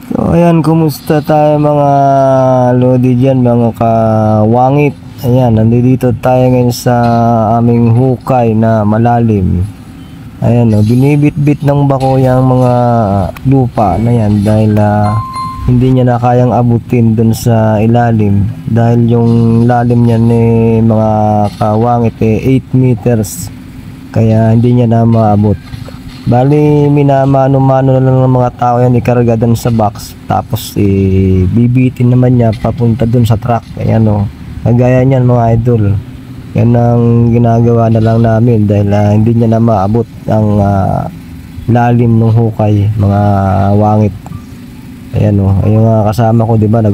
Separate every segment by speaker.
Speaker 1: So ayan, kumusta tayo mga lodi dyan, mga kawangit. Ayan, nandito tayo ngayon sa aming hukay na malalim. Ayan, binibit-bit ng bako yung mga lupa na yan dahil hindi niya na kayang abutin dun sa ilalim. Dahil yung lalim niyan mga kawangit 8 meters. Kaya hindi niya na maabot. Bali, minamano-mano na lang ng mga tao yan, ikarga dun sa box. Tapos, bibitin naman niya papunta dun sa truck. Ayan o. Kagaya niyan mga idol. Yan ang ginagawa na lang namin dahil hindi niya na maabot ang lalim ng hukay, mga wangit. Ayan o. Yung kasama ko, di ba?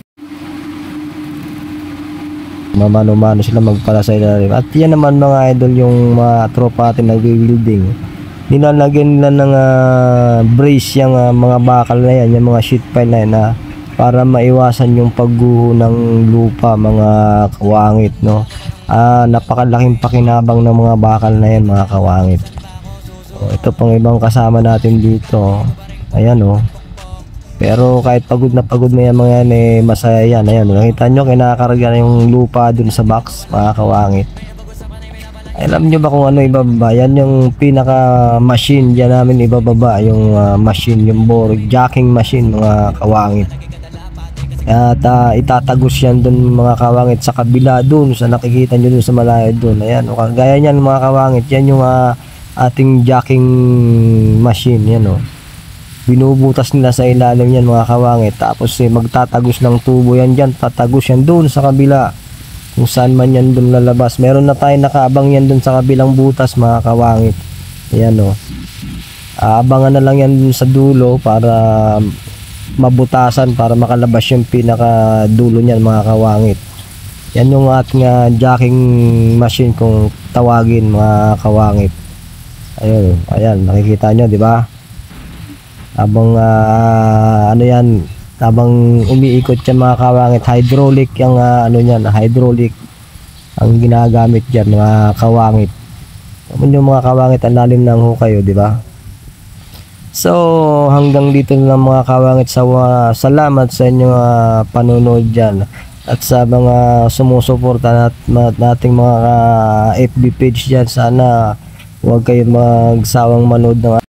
Speaker 1: Mamano-mano sila magpala sa ilalim. At yan naman mga idol, yung mga tropa natin nag-building. Nilalagyan nila ng brace yung mga bakal na yan, yung mga sheet pile na yan para maiwasan yung pagguho ng lupa, mga kawangit, no? Napakalaking pakinabang ng mga bakal na yan, mga kawangit. So, ito pang ibang kasama natin dito. Ayan o. Pero kahit pagod na yan mga yan, masaya yan. Ayan, nakita nyo, kinakarga na yung lupa dun sa box, mga kawangit. Alam nyo ba kung ano ibababa? Yan yung pinaka machine dyan namin ibababa, yung machine, yung jacking machine, mga kawangit. At itatagos yan dun mga kawangit sa kabila dun, sa nakikita nyo dun sa malayo dun. Ayan, gaya nyan mga kawangit, yan yung ating jacking machine, yan o. Binubutas nila sa ilalim yan mga kawangit. Tapos magtatagos ng tubo yan dyan, tatagos yan dun sa kabila. Kung saan man yan dun lalabas. Meron na tayo nakaabang yan dun sa kabilang butas, mga kawangit. Ayan o. Abangan na lang yan dun sa dulo para mabutasan, para makalabas yung pinaka dulo niyan, mga kawangit. Yan yung ating jacking machine kung tawagin, mga kawangit. Ayun, ayan, nakikita nyo, di ba? Habang ano yan, habang umiikot yan mga kawangit, hydraulic yung ano yan, hydraulic ang ginagamit dyan mga kawangit. Yung mga kawangit, ang lalim ng hukay, di ba? So hanggang dito na lang mga kawangit. Salamat sa inyong panonood dyan at sa mga sumusuporta nating mga FB page dyan. Sana huwag kayong magsawang manood ng